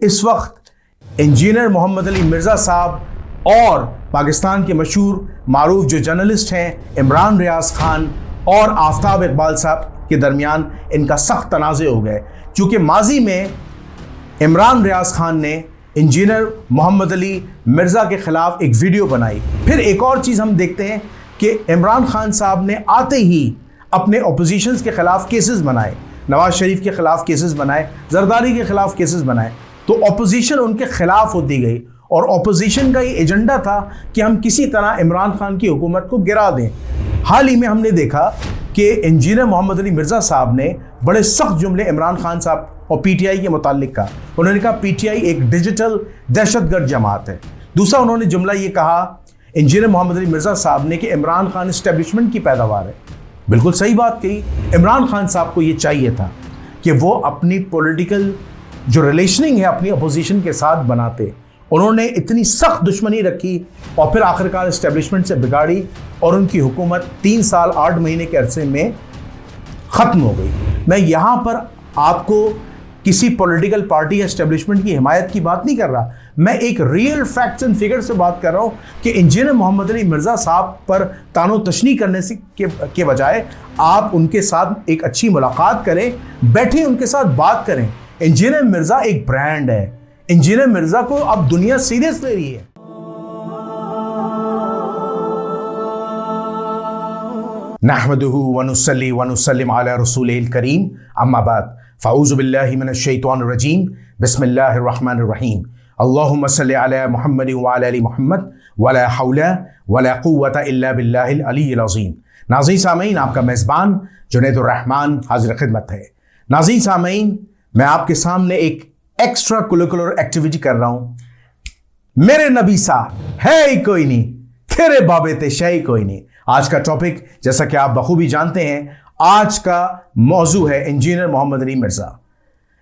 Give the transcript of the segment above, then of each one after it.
इस वक्त इंजीनियर मोहम्मद अली मिर्ज़ा साहब और पाकिस्तान के मशहूर मारूफ जो जर्नलिस्ट हैं इमरान रियाज खान और आफ्ताब इकबाल साहब के दरमियान इनका सख्त तनाज़े हो गए, क्योंकि माजी में इमरान रियाज खान ने इंजीनियर मोहम्मद अली मिर्ज़ा के ख़िलाफ़ एक वीडियो बनाई। फिर एक और चीज़ हम देखते हैं कि इमरान खान साहब ने आते ही अपने अपोजिशंस के ख़िलाफ़ केसेस बनाए, नवाज शरीफ के ख़िलाफ़ केसेस बनाए, जरदारी के ख़िलाफ़ केसेस बनाए, तो अपोजिशन उनके ख़िलाफ़ होती गई और अपोजिशन का ये एजेंडा था कि हम किसी तरह इमरान खान की हुकूमत को गिरा दें। हाल ही में हमने देखा कि इंजीनियर मोहम्मद अली मिर्ज़ा साहब ने बड़े सख्त जुमले इमरान खान साहब और पीटीआई के मुताल्लिक कहा। उन्होंने कहा पीटीआई एक डिजिटल दहशतगर्द जमात है। दूसरा उन्होंने जुमला ये कहा इंजीनियर मोहम्मद अली मिर्ज़ा साहब ने कि इमरान खान इस्टेब्लिशमेंट की पैदावार है। बिल्कुल सही बात कही। इमरान खान साहब को ये चाहिए था कि वो अपनी पॉलिटिकल जो रिलेशनिंग है अपनी अपोजिशन के साथ बनाते। उन्होंने इतनी सख्त दुश्मनी रखी और फिर आखिरकार इस्टेब्लिशमेंट से बिगाड़ी और उनकी हुकूमत 3 साल 8 महीने के अरसे में ख़त्म हो गई। मैं यहाँ पर आपको किसी पॉलिटिकल पार्टी या इस्टेब्लिशमेंट की हिमायत की बात नहीं कर रहा, मैं एक रियल फैक्ट्स एंड फिगर से बात कर रहा हूँ कि इंजीनियर मोहम्मद अली मिर्ज़ा साहब पर तानो तशनी करने से के बजाय आप उनके साथ एक अच्छी मुलाकात करें, बैठे उनके साथ बात करें। इंजीनियर मिर्ज़ा एक ब्रांड है, इंजीनियर मिर्ज़ा को अब दुनिया सीरियस ले रही है। नहमदुहु व नुसल्ली व नुसल्लिम अला रसूलिल करीम, अम्मा बाद, फ़अऊज़ु बिल्लाहि मिनश शैतानिर रजीम, बिस्मिल्लाहिर रहमानिर रहीम, अल्लाहुम्मा सल्लि अला मुहम्मद व अला आलि मुहम्मद वला हौला वला कुव्वता इल्ला बिल्लाहिल अलिय्यिल अज़ीम। नाज़रीन सामीन, आपका मेज़बान जुनैदुर रहमान हाज़िर खिदमत है। नाज़रीन सामीन, मैं आपके सामने एक एक्स्ट्रा करिकुलर एक्टिविटी कर रहा हूं। मेरे नबी साहब है ही कोई नहीं, तेरे बाबे ते शय कोई नहीं। आज का टॉपिक जैसा कि आप बखूबी जानते हैं, आज का मौजू है इंजीनियर मोहम्मद अली मिर्ज़ा।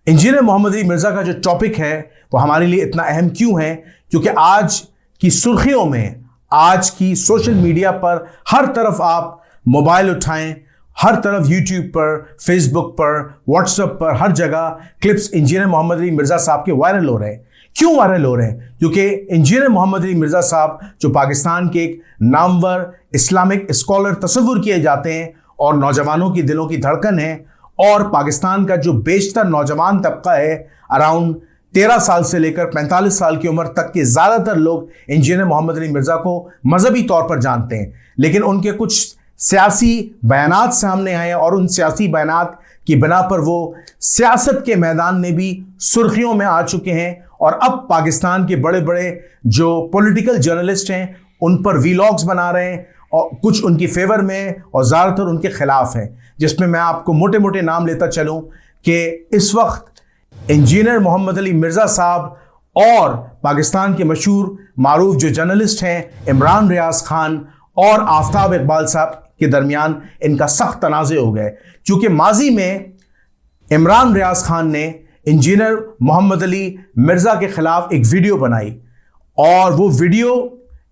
इंजीनियर मोहम्मद अली मिर्ज़ा का जो टॉपिक है वो हमारे लिए इतना अहम क्यों है, क्योंकि आज की सुर्खियों में, आज की सोशल मीडिया पर हर तरफ आप मोबाइल उठाएं, हर तरफ यूट्यूब पर, फेसबुक पर, व्हाट्सएप पर, हर जगह क्लिप्स इंजीनियर मोहम्मद अली मिर्ज़ा साहब के वायरल हो रहे हैं। क्यों वायरल हो रहे हैं? क्योंकि इंजीनियर मोहम्मद अली मिर्ज़ा साहब जो पाकिस्तान के एक नामवर इस्लामिक स्कॉलर तस्वुर किए जाते हैं और नौजवानों की दिलों की धड़कन है, और पाकिस्तान का जो बेशतर नौजवान तबका है, अराउंड 13 साल से लेकर 45 साल की उम्र तक के ज़्यादातर लोग इंजीनियर मोहम्मद अली मिर्ज़ा को मजहबी तौर पर जानते हैं, लेकिन उनके कुछ सियासी बयानात सामने आए और उन सियासी बयानात की बिना पर वो सियासत के मैदान में भी सुर्खियों में आ चुके हैं, और अब पाकिस्तान के बड़े बड़े जो पॉलिटिकल जर्नलिस्ट हैं उन पर वीलॉग्स बना रहे हैं, और कुछ उनकी फेवर में और ज़्यादातर उनके खिलाफ हैं, जिसमें मैं आपको मोटे मोटे नाम लेता चलूं कि इस वक्त इंजीनियर मोहम्मद अली मिर्ज़ा साहब और पाकिस्तान के मशहूर मारूफ जो जर्नलिस्ट हैं इमरान रियाज खान और आफ्ताब इकबाल साहब के दरमियान इनका सख्त तनाज़े हो गए, क्योंकि माजी में इमरान रियाज खान ने इंजीनियर मोहम्मद अली मिर्ज़ा के ख़िलाफ़ एक वीडियो बनाई, और वो वीडियो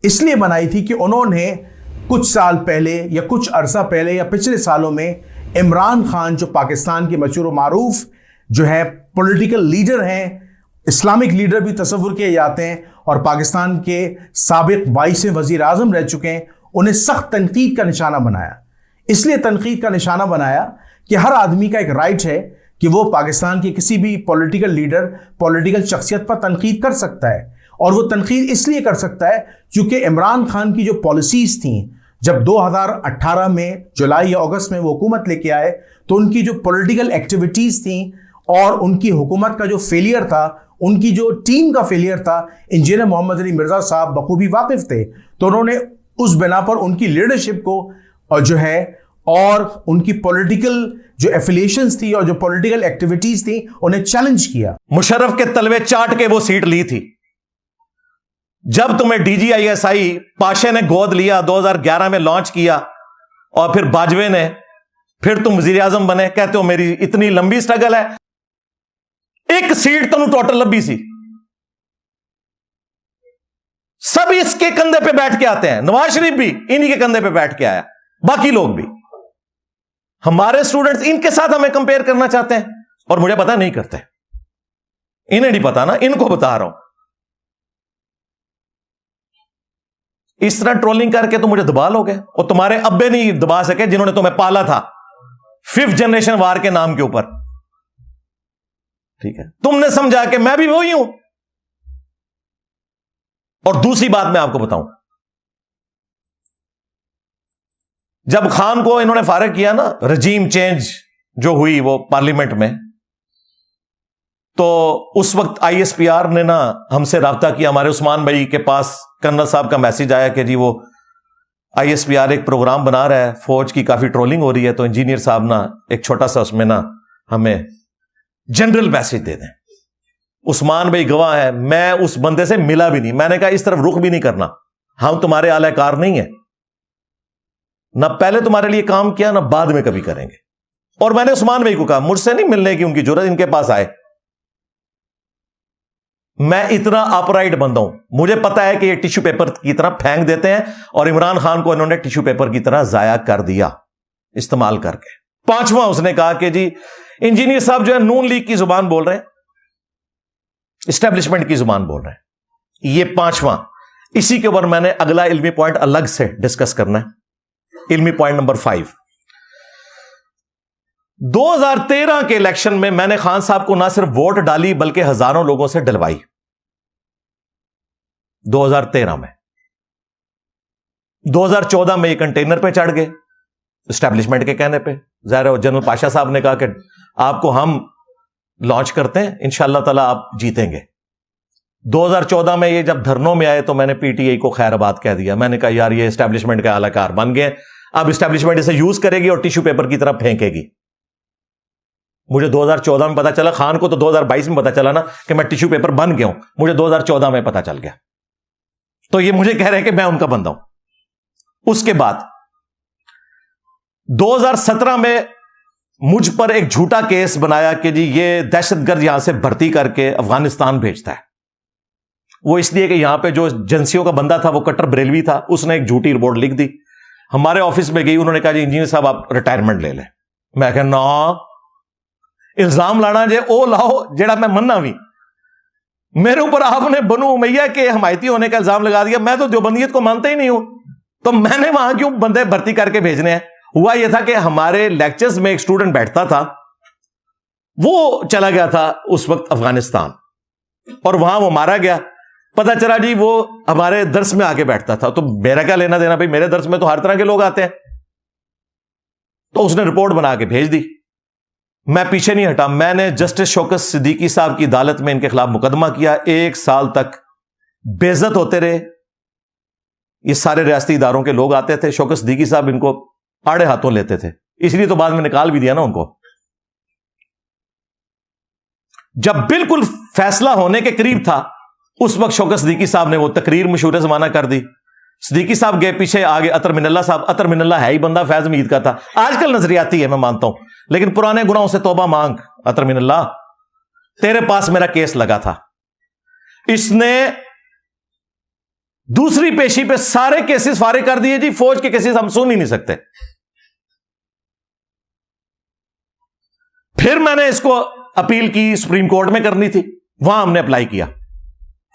इसलिए बनाई थी कि उन्होंने कुछ साल पहले या कुछ अरसा पहले या पिछले सालों में इमरान खान जो पाकिस्तान के मशहूर मारूफ जो है पॉलिटिकल लीडर हैं, इस्लामिक लीडर भी तस्वुर किए जाते हैं और पाकिस्तान के साबिक़ 22वें वज़ीर आज़म रह चुके हैं, उन्हें सख्त तनकीद का निशाना बनाया। इसलिए तनकीद का निशाना बनाया कि हर आदमी का एक राइट है कि वो पाकिस्तान के किसी भी पॉलिटिकल लीडर, पॉलिटिकल शख्सियत पर तनकीद कर सकता है, और वो तनकीद इसलिए कर सकता है क्योंकि इमरान खान की जो पॉलिसीज़ थी, जब 2018 में जुलाई या अगस्त में वो हुकूमत लेके आए, तो उनकी जो पॉलिटिकल एक्टिविटीज़ थी और उनकी हुकूमत का जो फेलियर था, उनकी जो टीम का फेलियर था, इंजीनियर मोहम्मद अली मिर्ज़ा साहब बखूबी वाकिफ़ थे। तो उन्होंने उस बिना पर उनकी लीडरशिप को जो है और उनकी पॉलिटिकल जो एफिलिएशंस थी और जो पॉलिटिकल एक्टिविटीज थी उन्हें चैलेंज किया। मुशर्रफ के तलवे चाट के वो सीट ली थी। जब तुम्हें डीजीआईएसआई पाशे ने गोद लिया, 2011 में लॉन्च किया, और फिर बाजवे ने, फिर तुम वजीर आजम बने, कहते हो मेरी इतनी लंबी स्ट्रगल है। एक सीट तुम टोटल लंबी सी, सब इसके कंधे पे बैठ के आते हैं। नवाज शरीफ भी इन्हीं के कंधे पे बैठ के आया, बाकी लोग भी। हमारे स्टूडेंट्स इनके साथ हमें कंपेयर करना चाहते हैं और मुझे पता नहीं करते। इन्हें नहीं पता ना, इनको बता रहा हूं। इस तरह ट्रोलिंग करके तो मुझे दबा लोगे, और तुम्हारे अब्बे नहीं दबा सके जिन्होंने तुम्हें पाला था 5th जनरेशन वार के नाम के ऊपर। ठीक है, तुमने समझा कि मैं भी वही हूं। और दूसरी बात मैं आपको बताऊं, जब खान को इन्होंने फारिग किया ना, रजीम चेंज जो हुई वो पार्लियामेंट में, तो उस वक्त ISPR ने ना हमसे राब्ता किया, हमारे उस्मान भाई के पास कर्नल साहब का मैसेज आया कि जी वो ISPR एक प्रोग्राम बना रहा है, फौज की काफी ट्रोलिंग हो रही है, तो इंजीनियर साहब ना एक छोटा सा उसमें ना हमें जनरल मैसेज दे दें। उस्मान भाई गवाह है, मैं उस बंदे से मिला भी नहीं। मैंने कहा इस तरफ रुख भी नहीं करना, हम तुम्हारे आलाकार नहीं है, ना पहले तुम्हारे लिए काम किया ना बाद में कभी करेंगे। और मैंने उस्मान भाई को कहा मुझसे नहीं मिलने की उनकी जरूरत, इनके पास आए। मैं इतना अपराइट बंदा हूं, मुझे पता है कि ये टिश्यू पेपर की तरह फेंक देते हैं, और इमरान खान को इन्होंने टिश्यू पेपर की तरह जाया कर दिया इस्तेमाल करके। 5वां उसने कहा कि जी इंजीनियर साहब जो है नून लीग की जुबान बोल रहे हैं, एस्टेब्लिशमेंट की जुबान बोल रहे हैं। ये 5वां, इसी के ऊपर मैंने अगला इल्मी पॉइंट अलग से डिस्कस करना है। इल्मी पॉइंट नंबर 5, 2013 के इलेक्शन में मैंने खान साहब को ना सिर्फ वोट डाली बल्कि हजारों लोगों से डलवाई। 2013 में 2014 में ये कंटेनर पे चढ़ गए एस्टेब्लिशमेंट के कहने पे। ज़ाहिर है जनरल पाशा साहब ने कहा कि आपको हम लॉन्च करते हैं, इंशाअल्लाह ताला आप जीतेंगे। 2014 में ये जब धरनों में आए तो मैंने PTI को खैराबाद कह दिया। मैंने कहा यार ये एस्टेब्लिशमेंट के आलाकार बन गए, अब एस्टेब्लिशमेंट इसे यूज करेगी और टिश्यू पेपर की तरफ फेंकेगी। मुझे 2014 में पता चला, खान को तो 2022 में पता चला ना कि मैं टिश्यू पेपर बन गया हूं, मुझे 2014 में पता चल गया। तो ये मुझे कह रहे हैं कि मैं उनका बंदा हूं। उसके बाद 2017 में मुझ पर एक झूठा केस बनाया कि जी ये दहशतगर्द यहां से भर्ती करके अफगानिस्तान भेजता है। वो इसलिए कि यहां पे जो एजेंसियों का बंदा था वो कट्टर बरेलवी था, उसने एक झूठी रिपोर्ट लिख दी। हमारे ऑफिस में गई, उन्होंने कहा जी इंजीनियर साहब आप रिटायरमेंट ले लें। मैं कहा ना, इल्जाम लाना जे ओ लाओ जेड़ा मैं मन्ना भी, मेरे ऊपर आपने बनु उमैया के हमायती होने का इल्जाम लगा दिया। मैं तो देवबंदियत को मानता ही नहीं हूं, तो मैंने वहां क्यों बंदे भर्ती करके भेजने हैं। हुआ यह था कि हमारे लेक्चर्स में एक स्टूडेंट बैठता था, वो चला गया था उस वक्त अफगानिस्तान, और वहां वो मारा गया। पता चला जी वो हमारे दर्स में आके बैठता था, तो मेरा क्या लेना देना भाई, मेरे दर्स में तो हर तरह के लोग आते हैं। तो उसने रिपोर्ट बना के भेज दी। मैं पीछे नहीं हटा, मैंने जस्टिस शौकत सिद्दीकी साहब की अदालत में इनके खिलाफ मुकदमा किया। 1 साल तक बेइज्जत होते रहे। ये सारे रियासती इदारों के लोग आते थे, शौकत सिद्दीकी साहब इनको आड़े हाथों लेते थे, इसलिए तो बाद में निकाल भी दिया ना उनको। जब बिल्कुल फैसला होने के करीब था, उस वक्त शौकत सिद्दीकी साहब ने वो तकरीर मशहूर जमाना कर दी। सिद्दीकी साहब गए पीछे, आगे अतर मिनल्ला साहब। अतर मिनल्ला है ही बंदा फैज मीद का था, आजकल नजरियाती है मैं मानता हूं, लेकिन पुराने गुनाहों से तौबा मांग अतर मिनल्ला, तेरे पास मेरा केस लगा था। इसने दूसरी पेशी पे सारे केसेस फारिग कर दिए जी, फौज के केसेस हम सुन ही नहीं सकते। फिर मैंने इसको अपील की, सुप्रीम कोर्ट में करनी थी, वहां हमने अप्लाई किया।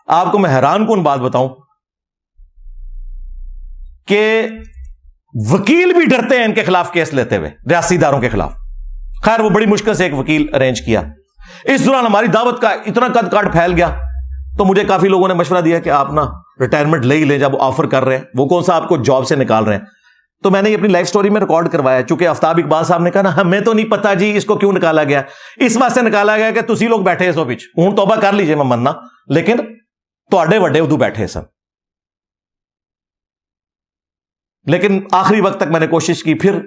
आपको मैं हैरान कुन बात बताऊं कि वकील भी डरते हैं इनके खिलाफ केस लेते हुए, रियासतीदारों के खिलाफ। खैर वो बड़ी मुश्किल से एक वकील अरेंज किया। इस दौरान हमारी दावत का इतना कद काट फैल गया, तो मुझे काफी लोगों ने मशवरा दिया कि आप ना रिटायरमेंट ले ही ले, जब ऑफर कर रहे हैं वो कौन सा आपको जॉब से निकाल रहे हैं। तो मैंने ये अपनी लाइफ स्टोरी में रिकॉर्ड करवाया, चूंकि आफ्ताब इकबाल साहब ने कहा ना हमें तो नहीं पता जी इसको क्यों निकाला गया, इस वास्ते निकाला गया कि तुसी लोग बैठे सो बिच, हूं तौबा कर लीजिए मैं मन्ना, लेकिन तुहाडे वड्डे उदू बैठे सन। लेकिन आखिरी वक्त तक मैंने कोशिश की, फिर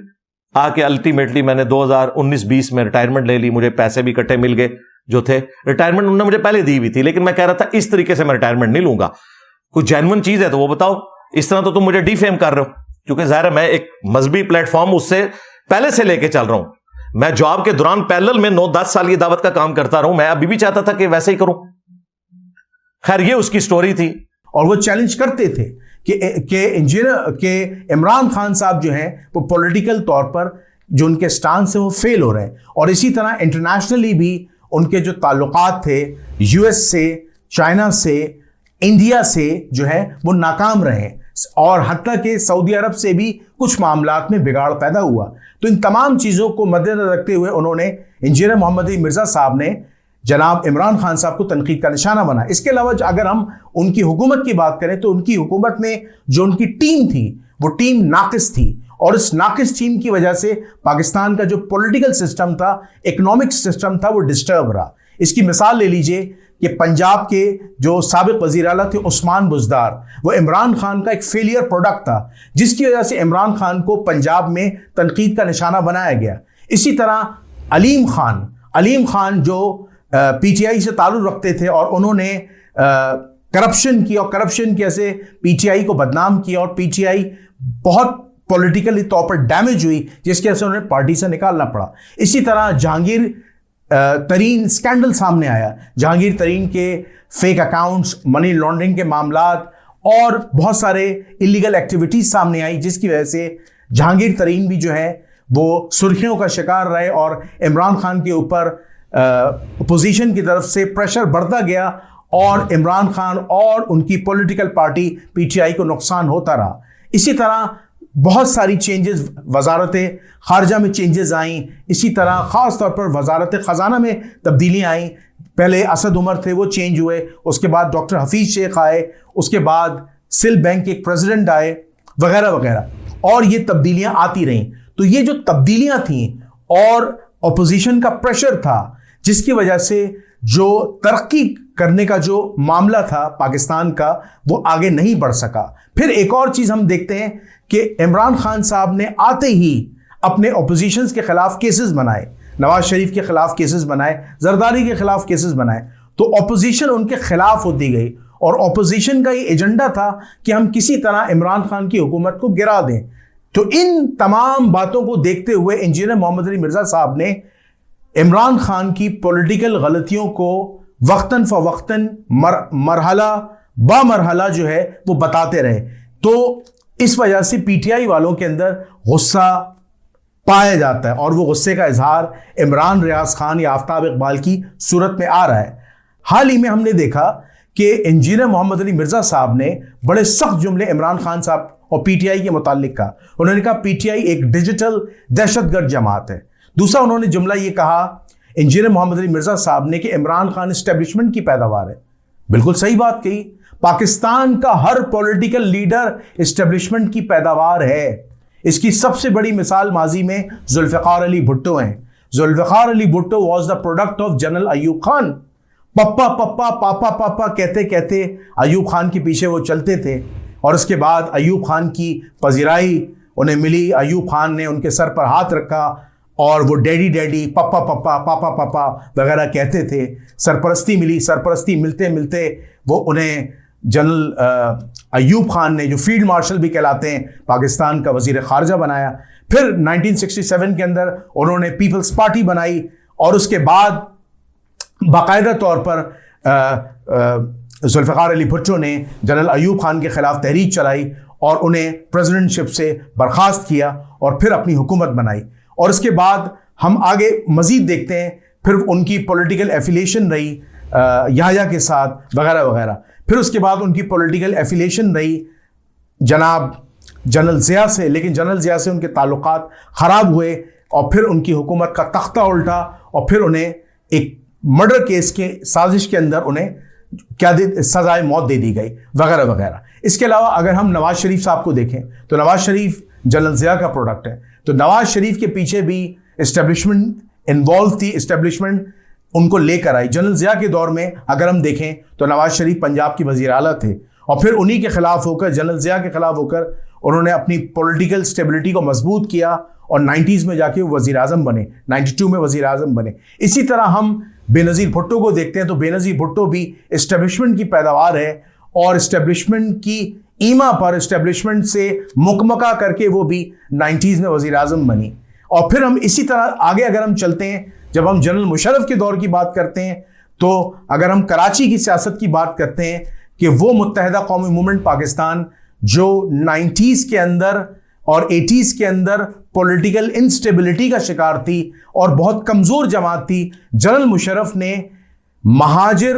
आके अल्टीमेटली मैंने 2019-20 में रिटायरमेंट ले ली। मुझे पैसे भी इकट्ठे मिल गए जो थे, रिटायरमेंट उन्होंने मुझे पहले दी हुई थी, लेकिन मैं कह रहा था इस तरीके से मैं रिटायरमेंट नहीं लूंगा, कोई जेन्युइन चीज है तो वो बताओ, इस तरह तो तुम मुझे डिफेम कर रहे हो। क्योंकि ज़ाहिर है मैं एक मजहबी प्लेटफॉर्म उससे पहले से लेके चल रहा हूं। मैं जॉब के दौरान पैरेलल में 9-10 साल की दावत का काम करता रहूं, मैं अभी भी चाहता था कि वैसे ही करूं। खैर ये उसकी स्टोरी थी। और वो चैलेंज करते थे कि इंजीनियर के इमरान खान साहब जो हैं वो पॉलिटिकल तौर पर जो उनके स्टांस है वो फेल हो रहे हैं, और इसी तरह इंटरनेशनली भी उनके जो ताल्लुकात थे यूएस से, चाइना से, इंडिया से जो है वो नाकाम रहे और हत्ता के सऊदी अरब से भी कुछ मामलात में बिगाड़ पैदा हुआ। तो इन तमाम चीज़ों को मद्देनजर रखते हुए उन्होंने इंजीनियर मोहम्मद अली मिर्ज़ा साहब ने जनाब इमरान खान साहब को तनकीद का निशाना बनाया। इसके अलावा अगर हम उनकी हुकूमत की बात करें तो उनकी हुकूमत में जो उनकी टीम थी वो टीम नाकिस थी और इस नाकिस टीम की वजह से पाकिस्तान का जो पॉलिटिकल सिस्टम था, इकोनॉमिक सिस्टम था, वो डिस्टर्ब रहा। इसकी मिसाल ले लीजिए कि पंजाब के जो साबिक वज़ीर आला थे उस्मान बुज़दार, वो इमरान खान का एक फेलियर प्रोडक्ट था जिसकी वजह से इमरान खान को पंजाब में तनकीद का निशाना बनाया गया। इसी तरह अलीम खान जो पीटीआई से ताल्लुक़ रखते थे और उन्होंने करप्शन की और करप्शन कैसे पीटीआई को बदनाम किया और पीटीआई बहुत पॉलिटिकली तौर पर डैमेज हुई जिसकी वजह से उन्हें पार्टी से निकालना पड़ा। इसी तरह जहांगीर तरीन स्कैंडल सामने आया, जहांगीर तरीन के फेक अकाउंट्स, मनी लॉन्ड्रिंग के मामलात और बहुत सारे इलीगल एक्टिविटीज सामने आई जिसकी वजह से जहांगीर तरीन भी जो है वो सुर्खियों का शिकार रहे और इमरान खान के ऊपर अपोजिशन की तरफ से प्रेशर बढ़ता गया और इमरान खान और उनकी पॉलिटिकल पार्टी पीटीआई को नुकसान होता रहा। इसी तरह बहुत सारी चेंजेस, वजारत खारजा में चेंजेस आई, इसी तरह ख़ास तौर पर वजारत ख़जाना में तब्दीलियाँ आई। पहले असद उमर थे वो चेंज हुए, उसके बाद डॉक्टर हफीज़ शेख आए, उसके बाद सिल बैंक के एक प्रेसिडेंट आए वगैरह वगैरह और ये तब्दीलियाँ आती रहीं। तो ये जो तब्दीलियाँ थीं और अपोजिशन का प्रेशर था जिसकी वजह से जो तरक्की करने का जो मामला था पाकिस्तान का वो आगे नहीं बढ़ सका। फिर एक और चीज़ हम देखते हैं कि इमरान खान साहब ने आते ही अपने अपोजिशन के खिलाफ केसेस बनाए, नवाज शरीफ के खिलाफ केसेस बनाए, जरदारी के खिलाफ केसेस बनाए, तो अपोजिशन उनके खिलाफ होती गई और अपोजिशन का ये एजेंडा था कि हम किसी तरह इमरान खान की हुकूमत को गिरा दें। तो इन तमाम बातों को देखते हुए इंजीनियर मोहम्मद अली मिर्ज़ा साहब ने इमरान खान की पॉलिटिकल गलतियों को वक्तन फ़वक्तन मरहला ब मरहला जो है वो बताते रहे। तो इस वजह से पीटीआई वालों के अंदर गुस्सा पाया जाता है और वो गुस्से का इजहार इमरान रियाज खान या आफ्ताब इकबाल की सूरत में आ रहा है। हाल ही में हमने देखा कि इंजीनियर मोहम्मद अली मिर्ज़ा साहब ने बड़े सख्त जुमले इमरान खान साहब और पीटीआई के मुताल्लिक कहा। उन्होंने कहा पीटीआई एक डिजिटल दहशतगर्द जमात है। दूसरा उन्होंने जुमला ये कहा इंजीनियर मोहम्मद अली मिर्ज़ा साहब ने कि इमरान खान एस्टेब्लिशमेंट की पैदावार है। बिल्कुल सही बात कही, पाकिस्तान का हर पॉलिटिकल लीडर एस्टेब्लिशमेंट की पैदावार है। इसकी सबसे बड़ी मिसाल माजी में जुल्फ़िकार अली भुट्टो हैं। Zulfikar Ali Bhutto was the product of general Ayub Khan. पप्पा पप्पा पापा पापा कहते कहते अयूब खान के पीछे वो चलते थे और उसके बाद अयूब खान की पजीराई उन्हें मिली, अयूब खान ने उनके सर पर हाथ रखा और वो डैडी डैडी, पप्पा पप्पा, पापा पापा वगैरह कहते थे। सरपरस्ती मिली, सरपरस्ती मिलते मिलते वो उन्हें जनरल अयूब खान ने, जो फील्ड मार्शल भी कहलाते हैं, पाकिस्तान का वज़ीर ख़ारजा बनाया। फिर 1967 के अंदर उन्होंने पीपल्स पार्टी बनाई और उसके बाद बाकायदा तौर पर जुल्फ़िकार अली भुट्टो ने जनरल अयूब खान के ख़िलाफ़ तहरीक चलाई और उन्हें प्रेसिडेंटशिप से बर्खास्त किया और फिर अपनी हुकूमत बनाई। और इसके बाद हम आगे मज़ीद देखते हैं, फिर उनकी पॉलिटिकल एफिलिएशन रही याह्या के साथ वगैरह वगैरह। फिर उसके बाद उनकी पॉलिटिकल एफिलिएशन रही जनाब जनरल ज़िया से, लेकिन जनरल ज़िया से उनके ताल्लुकात ख़राब हुए और फिर उनकी हुकूमत का तख्ता उल्टा और फिर उन्हें एक मर्डर केस के साजिश के अंदर उन्हें सजाए मौत दे दी गई वगैरह वगैरह। इसके अलावा अगर हम नवाज शरीफ साहब को देखें तो नवाज शरीफ जनरल ज़िया का प्रोडक्ट है। तो नवाज शरीफ के पीछे भी इस्टेब्लिशमेंट इन्वॉल्व थी, इस्टेब्लिशमेंट उनको लेकर आई। जनरल ज़िया के दौर में अगर हम देखें तो नवाज शरीफ पंजाब की वज़ीर आला थे और फिर उन्हीं के खिलाफ होकर, जनरल ज़िया के खिलाफ होकर उन्होंने अपनी पॉलिटिकल स्टेबिलिटी को मजबूत किया और 90s में जाके वो वज़ीर आज़म बने, 92 में वज़ीर आज़म बने। इसी तरह हम बेनज़ीर भुट्टो को देखते हैं तो बेनज़ीर भुट्टो भी इस्टेब्लिशमेंट की पैदावार है और इस्टेब्लिशमेंट की ईमा पर इस्टेब्लिशमेंट से मुकमका करके वो भी 90s में वज़ीर आज़म बनी। और फिर हम इसी तरह आगे अगर हम चलते हैं, जब हम जनरल मुशर्रफ के दौर की बात करते हैं तो अगर हम कराची की सियासत की बात करते हैं कि वो मुत्तहिदा कौमी मूवमेंट पाकिस्तान जो 90s के अंदर और 80s के अंदर पॉलिटिकल इंस्टेबिलिटी का शिकार थी और बहुत कमजोर जमात थी, जनरल मुशर्रफ ने महाजिर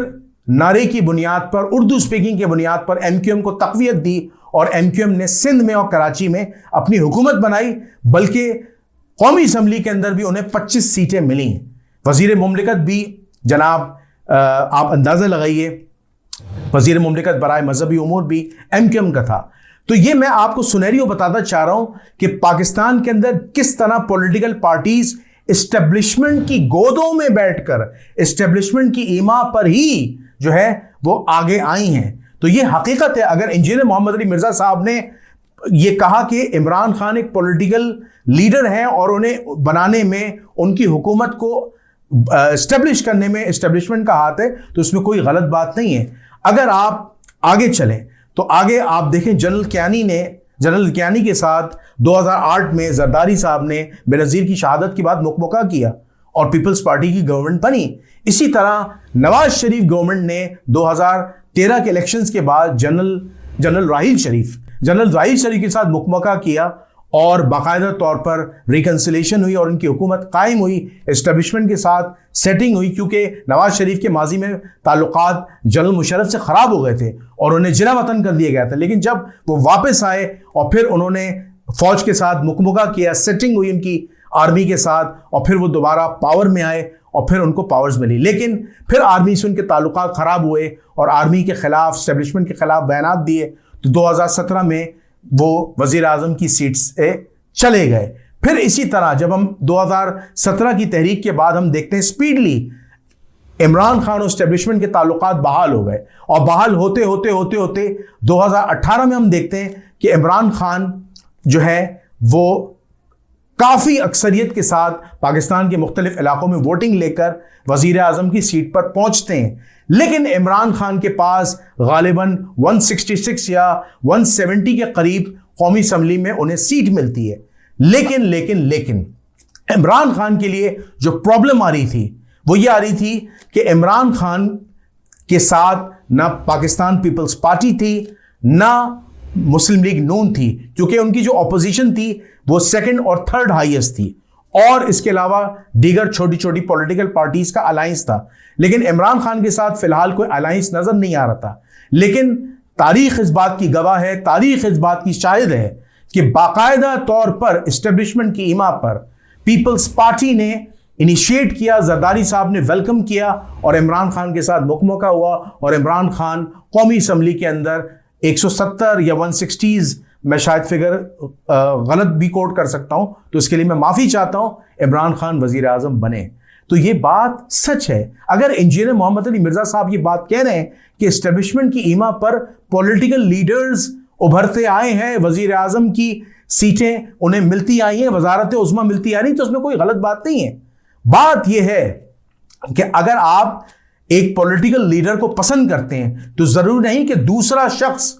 नारे की बुनियाद पर, उर्दू स्पीकिंग की बुनियाद पर MQM को तक़वियत दी और MQM ने सिंध में और कराची में अपनी हुकूमत बनाई, बल्कि कौमी असम्बली के अंदर भी उन्हें 25 सीटें मिली। वजीर मुमलिकत भी जनाब आप अंदाज़ा लगाइए, वजीर मुमलिकत बराए मजहबी उमूर भी MQM का था। तो ये मैं आपको सुनेरियो बताता चाह रहा हूं कि पाकिस्तान के अंदर किस तरह पॉलिटिकल पार्टीज एस्टेब्लिशमेंट की गोदों में बैठकर एस्टेब्लिशमेंट की ईमा पर ही जो है वो आगे आई हैं। तो ये हकीकत है। अगर इंजीनियर मोहम्मद अली मिर्जा साहब ने ये कहा कि इमरान खान एक पॉलिटिकल लीडर हैं और उन्हें बनाने में, उनकी हुकूमत को एस्टेब्लिश करने में एस्टेब्लिशमेंट का हाथ है, तो इसमें कोई गलत बात नहीं है। अगर आप आगे चलें तो आगे आप देखें जनरल कियानी के साथ 2008 में जरदारी साहब ने बेनज़ीर की शहादत के बाद मुकमका किया और पीपल्स पार्टी की गवर्नमेंट बनी। इसी तरह नवाज शरीफ गवर्नमेंट ने 2013 के इलेक्शंस के बाद जनरल राहील शरीफ के साथ मुकमका किया और बाकायदा तौर पर रिकन्सिलेशन हुई और उनकी हुकूमत कायम हुई, एस्टेब्लिशमेंट के साथ सेटिंग हुई, क्योंकि नवाज शरीफ के माजी में ताल्लुकात जनरल मुशर्रफ से ख़राब हो गए थे और उन्हें जिला वतन कर दिया गया था। लेकिन जब वो वापस आए और फिर उन्होंने फ़ौज के साथ मुकमका किया, सेटिंग हुई उनकी आर्मी के साथ, और फिर वो दोबारा पावर में आए और फिर उनको पावर्स मिली। लेकिन फिर आर्मी से उनके ताल्लुकात ख़राब हुए और आर्मी के ख़िलाफ़, एस्टेब्लिशमेंट के ख़िलाफ़ बयानात दिए, तो 2017 में वो वज़ीर आज़म की सीट से चले गए। फिर इसी तरह जब हम 2017 की तहरीक के बाद हम देखते हैं स्पीडली इमरान खान और एस्टेब्लिशमेंट के ताल्लुकात बहाल हो गए और बहाल होते होते होते होते 2018 में हम देखते हैं कि इमरान खान जो है वो काफ़ी अक्सरियत के साथ पाकिस्तान के मुख्तलिफ इलाकों में वोटिंग लेकर वज़ीर आज़म की सीट पर पहुंचते हैं। लेकिन इमरान खान के पास गालिबन 166 या 170 के करीब कौमी असम्बली में उन्हें सीट मिलती है। लेकिन इमरान खान के लिए जो प्रॉब्लम आ रही थी वो ये आ रही थी कि इमरान खान के साथ ना पाकिस्तान पीपल्स पार्टी थी, ना मुस्लिम लीग नून थी, क्योंकि उनकी जो ऑपोजिशन थी वो सेकंड और थर्ड हाईएस्ट थी, और इसके अलावा दीगर छोटी छोटी पॉलिटिकल पार्टीज का अलायंस था। लेकिन इमरान खान के साथ फिलहाल कोई अलायंस नजर नहीं आ रहा था। लेकिन तारीख इस बात की गवाह है, तारीख इस बात की शाहिद है कि बाकायदा तौर पर एस्टेब्लिशमेंट की ईमा पर पीपल्स पार्टी ने इनिशिएट किया, जरदारी साहब ने वेलकम किया और इमरान खान के साथ मुकमका हुआ और इमरान खान कौमी असम्बली के अंदर 170 या 160 मैं शायद फिगर गलत भी कोट कर सकता हूं, तो इसके लिए मैं माफ़ी चाहता हूं, इमरान खान वज़ीर आज़म बने। तो ये बात सच है। अगर इंजीनियर मोहम्मद अली मिर्ज़ा साहब ये बात कह रहे हैं कि एस्टेब्लिशमेंट की ईमा पर पॉलिटिकल लीडर्स उभरते आए हैं, वज़ीर आज़म की सीटें उन्हें मिलती आई हैं, वज़ारत उज़्मा मिलती आ रही, तो उसमें कोई गलत बात नहीं है। बात यह है कि अगर आप एक पॉलिटिकल लीडर को पसंद करते हैं तो ज़रूरी नहीं कि दूसरा शख्स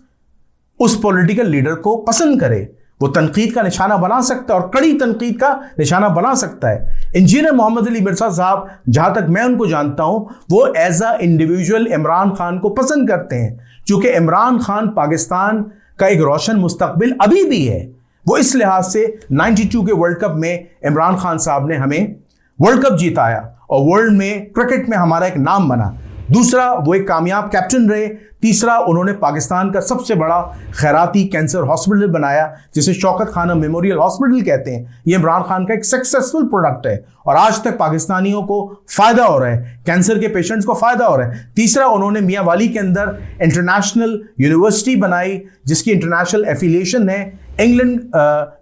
उस पॉलिटिकल लीडर को पसंद करे। वो तनकीद का निशाना बना सकता है और कड़ी तनकीद का निशाना बना सकता है। इंजीनियर मोहम्मद अली मिर्ज़ा साहब, जहां तक मैं उनको जानता हूं, वो as a individual Imran Khan को पसंद करते हैं, क्योंकि इमरान खान पाकिस्तान का एक रोशन मुस्तकबिल अभी भी है। वो इस लिहाज से 92 के वर्ल्ड कप में इमरान खान साहब ने हमें वर्ल्ड कप जिताया और वर्ल्ड में क्रिकेट में हमारा एक नाम बना। दूसरा, वो एक कामयाब कैप्टन रहे। तीसरा, उन्होंने पाकिस्तान का सबसे बड़ा खैराती कैंसर हॉस्पिटल बनाया, जिसे शौकत खाना मेमोरियल हॉस्पिटल कहते हैं। ये इमरान खान का एक सक्सेसफुल प्रोडक्ट है और आज तक पाकिस्तानियों को फ़ायदा हो रहा है, कैंसर के पेशेंट्स को फ़ायदा हो रहा है। तीसरा, उन्होंने मियाँ वाली के अंदर इंटरनेशनल यूनिवर्सिटी बनाई, जिसकी इंटरनेशनल एफिलिएशन है इंग्लैंड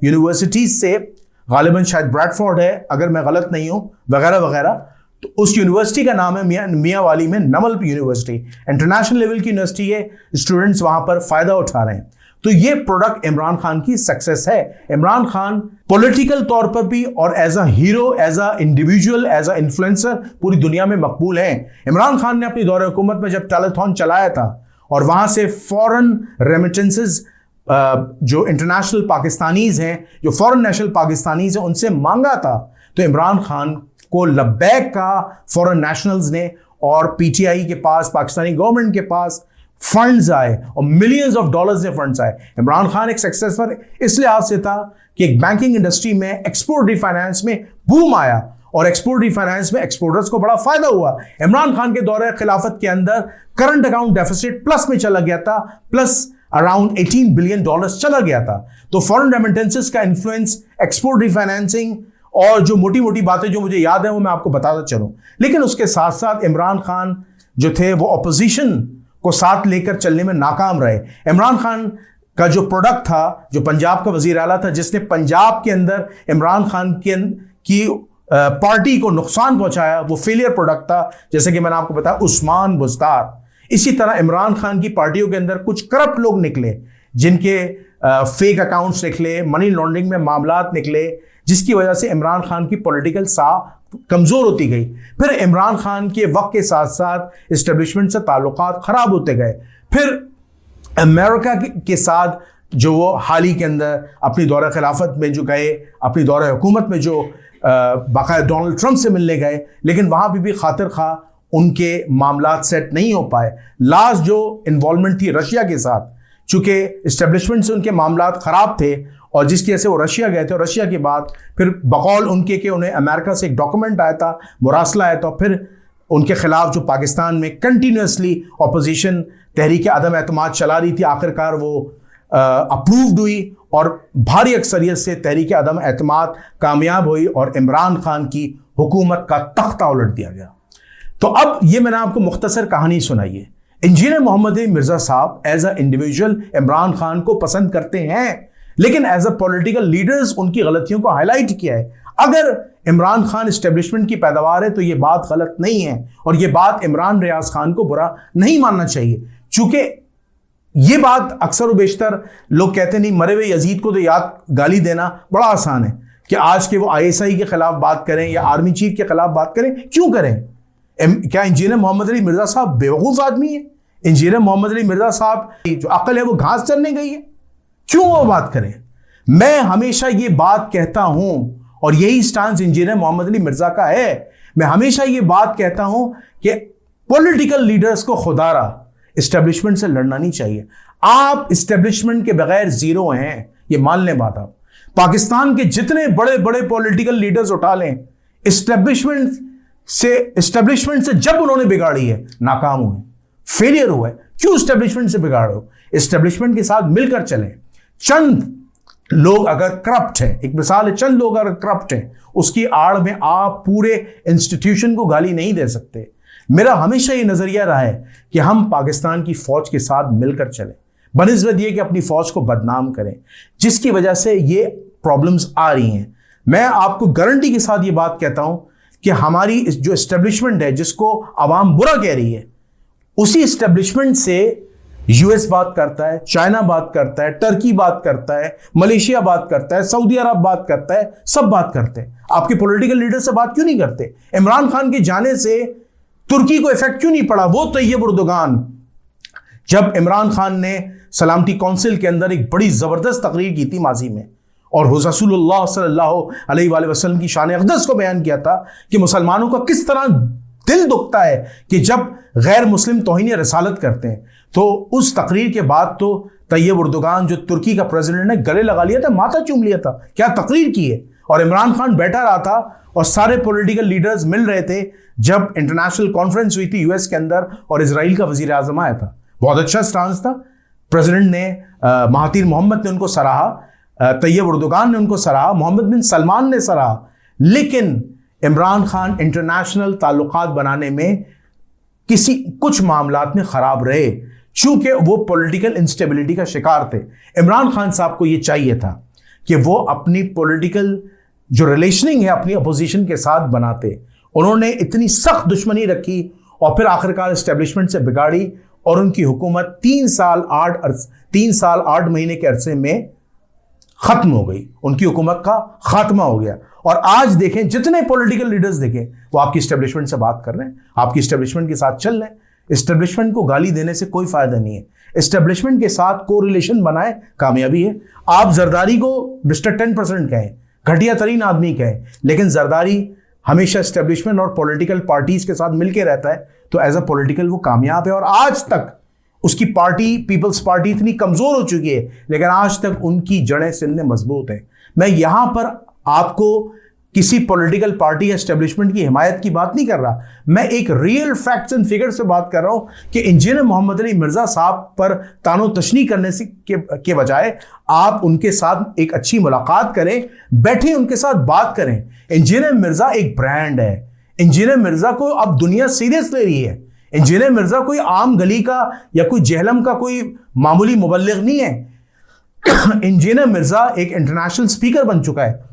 यूनिवर्सिटीज़ से, गालिबन शायद ब्रैडफोर्ड है अगर मैं गलत नहीं हूँ, वगैरह वगैरह। तो उस यूनिवर्सिटी का नाम है मियाँ वाली में नमल यूनिवर्सिटी, इंटरनेशनल लेवल की यूनिवर्सिटी है, स्टूडेंट्स वहाँ पर फ़ायदा उठा रहे हैं। तो ये प्रोडक्ट इमरान खान की सक्सेस है। इमरान खान पॉलिटिकल तौर पर भी और as a hero, as a individual, as a influencer पूरी दुनिया में मकबूल हैं। इमरान खान ने अपनी दौरे हुकूमत में जब टेलीथॉन चलाया था और वहाँ से फॉरेन रेमिटेंसेस जो इंटरनेशनल पाकिस्तानीज़ हैं, जो फॉरेन नेशनल पाकिस्तानीज़ हैं, उनसे मांगा था, तो इमरान खान को लब्बैक का फॉरेन नेशनल्स ने और पीटीआई के पास, पाकिस्तानी गवर्नमेंट के पास फंड्स आए और मिलियंस ऑफ डॉलर्स के फंड्स आए। इमरान खान एक सक्सेसफुल इस लिहाज से था कि एक बैंकिंग इंडस्ट्री में एक्सपोर्ट रिफाइनेंस में बूम आया और एक्सपोर्ट रिफाइनेंस में एक्सपोर्टर्स को बड़ा फायदा हुआ। इमरान खान के दौरे खिलाफत के अंदर करंट अकाउंट डेफिसिट प्लस में चला गया था, प्लस अराउंड $18 बिलियन चला गया था। तो फॉरेन रेमिटेंसेस का इन्फ्लुएंस, एक्सपोर्ट रिफाइनेंसिंग और जो मोटी मोटी बातें जो मुझे याद है वो मैं आपको बताता चलूं। लेकिन उसके साथ साथ इमरान खान जो थे वो अपोजिशन को साथ लेकर चलने में नाकाम रहे। इमरान खान का जो प्रोडक्ट था, जो पंजाब का वजीर आला था, जिसने पंजाब के अंदर इमरान खान की पार्टी को नुकसान पहुंचाया, वो फेलियर प्रोडक्ट था। जैसे कि मैंने आपको बताया उस्मान बुज़दार। इसी तरह इमरान खान की पार्टियों के अंदर कुछ करप्ट लोग निकले, जिनके फेक अकाउंट्स निकले, मनी लॉन्ड्रिंग में मामलात निकले, जिसकी वजह से इमरान खान की पॉलिटिकल साख कमजोर होती गई। फिर इमरान खान के वक्त के साथ साथ इस्टेब्लिशमेंट से ताल्लुकात खराब होते गए। फिर अमेरिका के साथ जो वो हाल ही के अंदर अपनी दौरे खिलाफत में जो गए, अपनी दौरे हुकूमत में जो बाकायदा डोनाल्ड ट्रंप से मिलने गए, लेकिन वहाँ भी खातिर खा उनके मामलात सेट नहीं हो पाए। लास्ट जो इन्वॉल्वमेंट थी रशिया के साथ, चूंकि इस्टेब्लिशमेंट से उनके मामलात ख़राब थे और जिसकी वजह से वो रशिया गए थे, और रशिया के बाद फिर बकौल उनके कि उन्हें अमेरिका से एक डॉक्यूमेंट आया था, मुरासला आया था, फिर उनके खिलाफ जो पाकिस्तान में कंटिन्यूसली अपोजिशन तहरीक अदम एतमाद चला रही थी, आखिरकार वो अप्रूव्ड हुई और भारी अक्सरियत से तहरीक अदम एतमाद कामयाब हुई और इमरान खान की हुकूमत का तख्ता उलट दिया गया। तो अब ये मैंने आपको मुख्तसर कहानी सुनाई है। इंजीनियर मोहम्मद अली मिर्जा साहब as a individual Imran Khan को पसंद करते हैं, लेकिन एज अ पॉलिटिकल लीडर्स उनकी गलतियों को हाईलाइट किया है। अगर इमरान खान इस्टेब्लिशमेंट की पैदावार है तो ये बात गलत नहीं है और ये बात इमरान रियाज खान को बुरा नहीं मानना चाहिए। चूंकि ये बात अक्सर व बेशतर लोग कहते नहीं, मरे हुए यजीद को तो याद गाली देना बड़ा आसान है कि आज के वो ISI के खिलाफ बात करें या आर्मी चीफ के खिलाफ बात करें, क्यों करें? क्या इंजीनियर मोहम्मद अली मिर्जा साहब बेवकूफ आदमी है? इंजीनियर मोहम्मद अली मिर्जा साहब जो अकल है वो घास चरने गई है, क्यों वो बात करें? मैं हमेशा ये बात कहता हूं और यही स्टांस इंजीनियर मोहम्मद अली मिर्जा का है। मैं हमेशा ये बात कहता हूं कि पॉलिटिकल लीडर्स को खुदारा इस्टेब्लिशमेंट से लड़ना नहीं चाहिए। आप इस्टेब्लिशमेंट के बगैर जीरो हैं, ये मान लें बात। आप पाकिस्तान के जितने बड़े बड़े पॉलिटिकल लीडर्स उठा लें, इस्टेब्लिशमेंट से जब उन्होंने बिगाड़ी है नाकाम हुए, फेलियर हुआ है। क्यों इस्टेब्लिशमेंट से बिगाड़े हो? इस्टेब्लिशमेंट के साथ मिलकर चलें। चंद लोग अगर करप्ट हैं, एक मिसाल है, चंद लोग अगर करप्ट हैं, उसकी आड़ में आप पूरे इंस्टीट्यूशन को गाली नहीं दे सकते। मेरा हमेशा ये नजरिया रहा है कि हम पाकिस्तान की फौज के साथ मिलकर चलें, बनिस्बत ये कि अपनी फौज को बदनाम करें, जिसकी वजह से ये प्रॉब्लम्स आ रही हैं। मैं आपको गारंटी के साथ ये बात कहता हूं कि हमारी जो इस्टेब्लिशमेंट है, जिसको आवाम बुरा कह रही है, उसी इस्टेब्लिशमेंट से US बात करता है, चाइना बात करता है, टर्की बात करता है, मलेशिया बात करता है, सऊदी अरब बात करता है, सब बात करते हैं। आपके पॉलिटिकल लीडर से बात क्यों नहीं करते? इमरान खान के जाने से तुर्की को इफेक्ट क्यों नहीं पड़ा? वो तैयब उर्दुगान, जब इमरान खान ने सलामती काउंसिल के अंदर एक बड़ी जबरदस्त तकरीर की थी माजी में और रसूलुल्लाह सल्लल्लाहु अलैहि वसल्लम की शान अक़दस को बयान किया था कि मुसलमानों का किस तरह दिल दुखता है कि जब गैर मुस्लिम तौहीन रसालत करते हैं। तो उस तकरीर के बाद तो तैयब उर्दुगान जो तुर्की का प्रेसिडेंट ने गले लगा लिया था, माथा चूम लिया था, क्या तकरीर की है। और इमरान खान बैठा रहा था और सारे पॉलिटिकल लीडर्स मिल रहे थे जब इंटरनेशनल कॉन्फ्रेंस हुई थी US के अंदर और इजराइल का वजीर आजम आया था। बहुत अच्छा स्टांस था। प्रेसिडेंट ने महातीर मोहम्मद ने उनको सराहा, तैयब उर्दुगान ने उनको सराहा, मोहम्मद बिन सलमान ने सराहा, लेकिन इमरान खान इंटरनेशनल ताल्लुकात बनाने में कुछ मामलात में खराब रहे, चूंकि वो पॉलिटिकल इंस्टेबिलिटी का शिकार थे। इमरान खान साहब को ये चाहिए था कि वो अपनी पॉलिटिकल जो रिलेशनिंग है अपनी अपोजिशन के साथ बनाते। उन्होंने इतनी सख्त दुश्मनी रखी और फिर आखिरकार इस्टेब्लिशमेंट से बिगाड़ी और उनकी हुकूमत 3 साल 8 महीने के अरसे में खत्म हो गई। उनकी हुकूमत का खात्मा हो गया। और आज देखें, जितने पॉलिटिकल लीडर्स देखें, वो आपकी इस्टेब्लिशमेंट से बात कर रहे हैं, आपकी इस्टेब्लिशमेंट के साथ चल रहे हैं। इस्टेब्लिशमेंट को गाली देने से कोई फायदा नहीं है। इस्टेब्लिशमेंट के साथ को रिलेशन बनाए, कामयाबी है। आप जरदारी को मिस्टर 10% कहें, घटिया तरीन आदमी कहें, लेकिन जरदारी हमेशा इस्टेब्लिशमेंट और पॉलिटिकल पार्टीज के साथ मिलकर रहता है, तो एज अ पॉलिटिकल वो कामयाब है और आज तक उसकी पार्टी पीपल्स पार्टी इतनी कमजोर हो चुकी है, लेकिन आज तक उनकी जड़ें सिंध में मजबूत हैं। मैं यहां पर आपको किसी पॉलिटिकल पार्टी एस्टेब्लिशमेंट की हिमायत की बात नहीं कर रहा, मैं एक रियल फैक्ट्स एंड फिगर्स से बात कर रहा हूं कि इंजीनियर मोहम्मद अली मिर्जा साहब पर तानो तशनी करने से के बजाय आप उनके साथ एक अच्छी मुलाकात करें, बैठे उनके साथ बात करें। इंजीनियर मिर्जा एक ब्रांड है। इंजीनियर मिर्जा को अब दुनिया सीरियस ले रही है। इंजीनियर मिर्जा कोई आम गली का या कोई जहलम का कोई मामूली मुबल्लिग नहीं है। इंजीनियर मिर्जा एक इंटरनेशनल स्पीकर बन चुका है।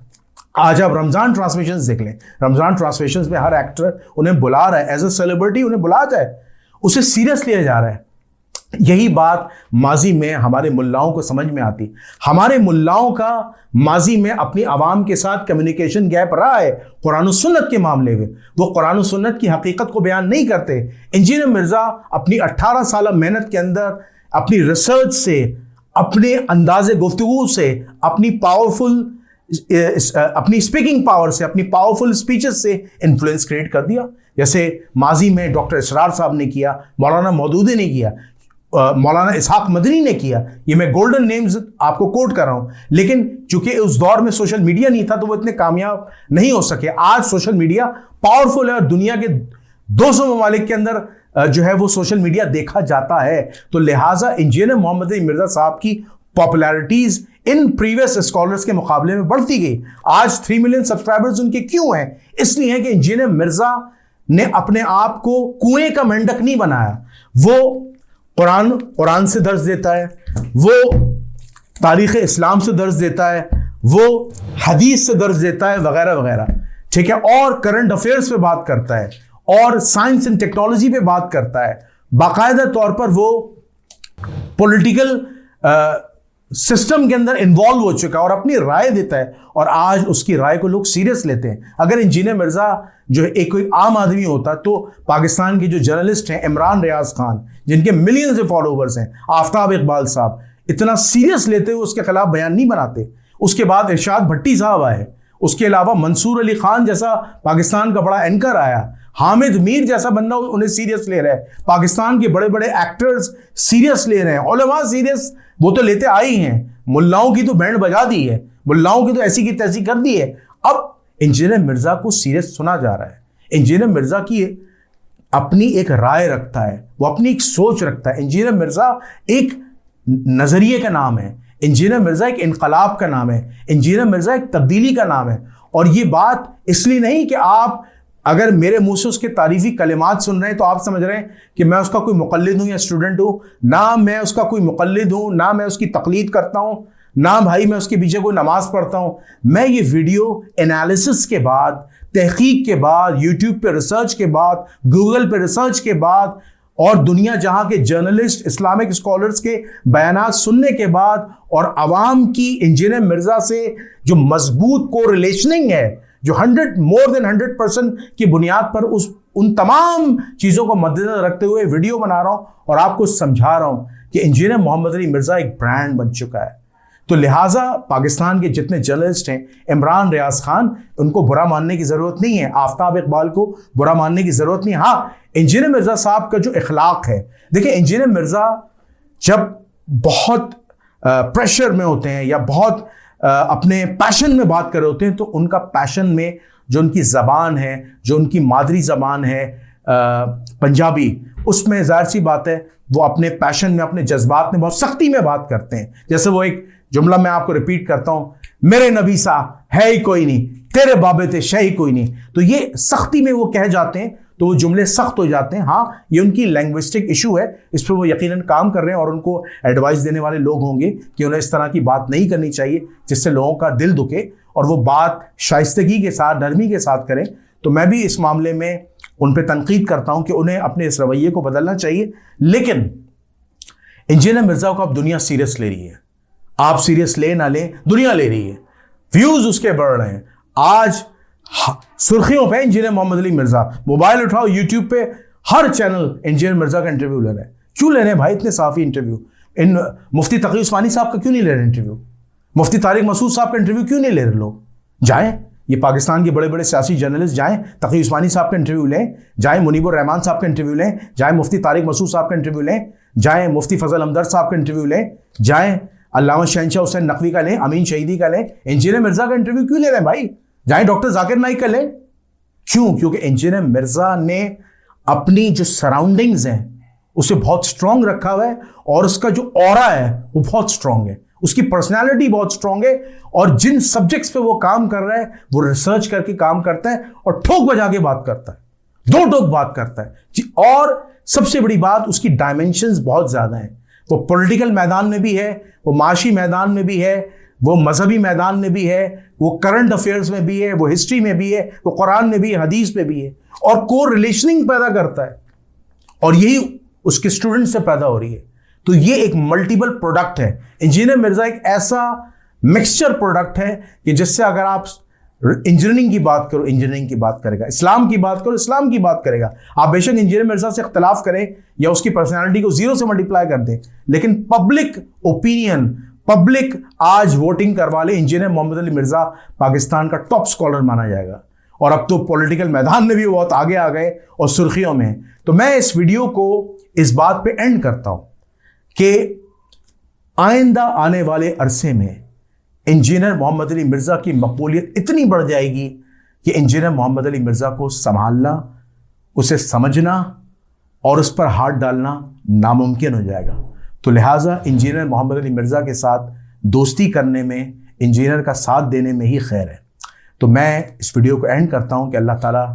आज आप रमजान ट्रांसमिशंस देख लें, रमजान ट्रांसमिशंस में हर एक्टर उन्हें बुला रहा है, एज ए सेलिब्रिटी उन्हें बुलाया जाए, उसे सीरियस लिया जा रहा है। यही बात माजी में हमारे मुल्लाओं को समझ में आती। हमारे मुल्लाओं का माजी में अपनी आवाम के साथ कम्युनिकेशन गैप रहा है कुरान और सुन्नत के मामले में। वो कुरान और सुन्नत की हकीकत को बयान नहीं करते। इंजीनियर मिर्जा अपनी 18 साल मेहनत के अंदर, अपनी रिसर्च से, अपने अंदाज़े गुफ्तगू से, अपनी पावरफुल अपनी स्पीकिंग पावर से, अपनी पावरफुल स्पीचेस से इन्फ्लुएंस क्रिएट कर दिया। जैसे माजी में डॉक्टर इसरार साहब ने किया, मौलाना मौदूदी ने किया, मौलाना इसहाक मदनी ने किया। ये मैं गोल्डन नेम्स आपको कोट कर रहा हूं, लेकिन चूंकि उस दौर में सोशल मीडिया नहीं था तो वो इतने कामयाब नहीं हो सके। आज सोशल मीडिया पावरफुल है और दुनिया के 200 ममालिक के अंदर जो है वो सोशल मीडिया देखा जाता है। तो लिहाजा इंजीनियर मोहम्मद अली मिर्जा साहब की पॉपुलैरिटीज इन प्रीवियस स्कॉलर्स के मुकाबले में बढ़ती गई। आज 3 मिलियन सब्सक्राइबर्स उनके क्यों हैं? इसलिए है कि इंजीनियर मिर्जा ने अपने आप को कुएं का मेंढक नहीं बनाया। वो कुरान से दर्ज देता है, वो तारीख़ इस्लाम से दर्ज देता है, वो हदीस से दर्ज देता है, वगैरह वगैरह, ठीक है। और करंट अफेयर्स पे बात करता है और साइंस एंड टेक्नोलॉजी पे बात करता है। बाकायदा तौर पर वो पॉलिटिकल सिस्टम के अंदर इन्वॉल्व हो चुका है और अपनी राय देता है, और आज उसकी राय को लोग सीरियस लेते हैं। अगर इंजीनियर मिर्जा जो एक कोई आम आदमी होता तो पाकिस्तान के जो जर्नलिस्ट हैं, इमरान रियाज खान, जिनके मिलियंस ऑफ फॉलोवर्स हैं, आफ्ताब इकबाल साहब, इतना सीरियस लेते हुए उसके खिलाफ बयान नहीं बनाते। उसके बाद इरशाद भट्टी साहब आए, उसके अलावा मंसूर अली खान जैसा पाकिस्तान का बड़ा एंकर आया, हामिद मीर जैसा बंदा उन्हें सीरियस ले रहा है, पाकिस्तान के बड़े बड़े एक्टर्स सीरियस ले रहे हैं, उलमा सीरियस वो तो लेते आई हैं। मुल्लाओं की तो बैंड बजा दी है, मुल्लाओं की तो ऐसी की तैसी कर दी है। अब इंजीनियर मिर्जा को सीरियस सुना जा रहा है। इंजीनियर मिर्जा की अपनी एक राय रखता है, वो अपनी एक सोच रखता है। इंजीनियर मिर्जा एक नजरिए का नाम है, इंजीनियर मिर्जा एक इनकलाब का नाम है, इंजीनियर मिर्जा एक तब्दीली का नाम है। और ये बात इसलिए नहीं कि आप अगर मेरे मुंह से उसके तारीफी कलिमात सुन रहे हैं तो आप समझ रहे हैं कि मैं उसका कोई मुकल्लिद हूं या स्टूडेंट हूं। ना मैं उसका कोई मुकल्लिद हूं, ना मैं उसकी तकलीद करता हूं, ना भाई मैं उसके पीछे कोई नमाज पढ़ता हूं। मैं ये वीडियो एनालिसिस के बाद, तहकीक के बाद, यूट्यूब पे रिसर्च के बाद, गूगल पे रिसर्च के बाद और दुनिया जहां के जर्नलिस्ट, इस्लामिक स्कॉलर्स के बयानात सुनने के बाद और आवाम की इंजीनियर मिर्जा से जो मजबूत कोरिलेशनिंग है, जो मोर देन 100% की बुनियाद पर उन तमाम चीज़ों को मद्देनजर रखते हुए वीडियो बना रहा हूं और आपको समझा रहा हूं कि इंजीनियर मोहम्मद अली मिर्जा एक ब्रांड बन चुका है। तो लिहाजा पाकिस्तान के जितने जर्नलिस्ट हैं, इमरान रियाज खान, उनको बुरा मानने की ज़रूरत नहीं है, आफ्ताब इकबाल को बुरा मानने की ज़रूरत नहीं है। हाँ, इंजीनियर मिर्जा साहब का जो इखलाक है, देखिए इंजीनियर मिर्जा जब बहुत प्रेशर में होते हैं या बहुत अपने पैशन में बात कर रहे होते हैं तो उनका पैशन में जो उनकी ज़बान है, जो उनकी मादरी ज़बान है पंजाबी, उसमें ज़ाहिर सी बात है वो अपने पैशन में, अपने जज्बात में बहुत सख्ती में बात करते हैं। जैसे वो एक जुमला मैं आपको रिपीट करता हूँ, मेरे नबी सा है ही कोई नहीं, तेरे बाबे थे शह ही कोई नहीं। तो ये सख्ती में वो कह जाते हैं तो वो जुमले सख्त हो जाते हैं। हाँ, ये उनकी लैंग्विस्टिक इशू है, इस पर वो यकीनन काम कर रहे हैं और उनको एडवाइस देने वाले लोग होंगे कि उन्हें इस तरह की बात नहीं करनी चाहिए जिससे लोगों का दिल दुखे और वो बात शाइस्तगी के साथ, नरमी के साथ करें। तो मैं भी इस मामले में उन पर तनकीद करता हूँ कि उन्हें अपने इस रवैये को बदलना चाहिए। लेकिन इंजीनियर मिर्जा को अब दुनिया सीरियस ले रही है। आप सीरियस ले ना लें, दुनिया ले रही है, व्यूज उसके बढ़ रहे हैं। आज सुर्खियों पे इंजीनियर मोहम्मद अली मिर्जा, मोबाइल उठाओ, यूट्यूब पे हर चैनल इंजीनियर मिर्जा का इंटरव्यू ले रहे हैं। क्यों ले रहे हैं भाई इतने साफी इंटरव्यू? इन मुफ्ती तकी उस्मानी साहब का क्यों नहीं ले रहे इंटरव्यू? मुफ्ती तारिक मसूद साहब का इंटरव्यू क्यों नहीं ले रहे लोग? जाएं, ये पाकिस्तान के बड़े बड़े सियासी जर्नलिस्ट जाएं तकी उस्मानी साहब का इंटरव्यू लें, जाएं मुनीबुर रहमान साहब का इंटरव्यू लें, जाएं मुफ्ती तारिक मसूद साहब का इंटरव्यू लें, जाएं मुफ्ती फजल हमदर्द साहब का इंटरव्यू लें, जाएं अल्लामा शहनशाह हुसैन नकवी का लें, अमीन शहीदी का लें, इंजीनियर मिर्जा का इंटरव्यू क्यों ले रहे हैं भाई? जाएं डॉक्टर जाकिर नाइक का लें। क्यों? क्योंकि इंजीनियर मिर्जा ने अपनी जो सराउंडिंग्स हैं उसे बहुत स्ट्रांग रखा हुआ है और उसका जो ऑरा है वो बहुत स्ट्रांग है, उसकी पर्सनालिटी बहुत स्ट्रांग है और जिन सब्जेक्ट्स पे वो काम कर रहा है वो रिसर्च करके काम करता है और ठोक बजा के बात करता है, दो टोक बात करता है। और सबसे बड़ी बात, उसकी डायमेंशंस बहुत ज्यादा हैं। वो पॉलिटिकल मैदान में भी है, वो माशी मैदान में भी है, वो मजहबी मैदान में भी है, वो करंट अफेयर्स में भी है, वो हिस्ट्री में भी है, वो कुरान में भी है, हदीस में भी है और को रिलेशनिंग पैदा करता है और यही उसके स्टूडेंट से पैदा हो रही है। तो ये एक मल्टीपल प्रोडक्ट है। इंजीनियर मिर्जा एक ऐसा मिक्सचर प्रोडक्ट है कि जिससे अगर आप इंजीनियरिंग की बात करो, इंजीनियरिंग की बात करेगा, इस्लाम की बात करो, इस्लाम की बात करेगा। आप बेशक इंजीनियर मिर्जा से इख्तलाफ करें या उसकी पर्सनालिटी को 0 से मल्टीप्लाई कर दें, लेकिन पब्लिक ओपिनियन, पब्लिक आज वोटिंग करवा ले, इंजीनियर मोहम्मद अली मिर्जा पाकिस्तान का टॉप स्कॉलर माना जाएगा और अब तो पॉलिटिकल मैदान में भी बहुत आगे आ गए और सुर्खियों में। तो मैं इस वीडियो को इस बात पे एंड करता हूं कि आइंदा आने वाले अरसे में इंजीनियर मोहम्मद अली मिर्जा की मकबूलियत इतनी बढ़ जाएगी कि इंजीनियर मोहम्मद अली मिर्जा को संभालना, उसे समझना और उस पर हाथ डालना नामुमकिन हो जाएगा। तो लिहाजा इंजीनियर मोहम्मद अली मिर्जा के साथ दोस्ती करने में, इंजीनियर का साथ देने में ही खैर है। तो मैं इस वीडियो को एंड करता हूं कि अल्लाह ताला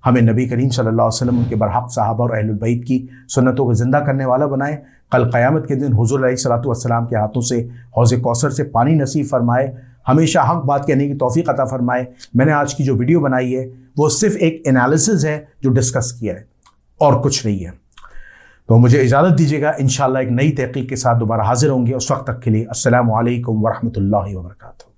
हमें नबी करीम सल्लल्लाहु अलैहि वसल्लम, उनके बरहक सहाबा और अहलुल बैत की सुन्नतों को ज़िंदा करने वाला बनाए। कल क़यामत के दिन हुज़ूर अलैहिस्सलातु वस्सलाम के हाथों से हौज़ कौसर से पानी नसीब फरमाए, हमेशा हक बात कहने की तौफ़ीक़ अता फरमाए। मैंने आज की जो वीडियो बनाई है वो सिर्फ एक एनालिसिस है जो डिस्कस किया है और कुछ नहीं है। तो मुझे इजाज़त दीजिएगा, इंशाअल्लाह एक नई तहक़ीक़ के साथ दोबारा हाज़िर होंगे। उस वक्त तक के लिए अस्सलामु अलैकुम व रहमतुल्लाहि व बरकातुहू।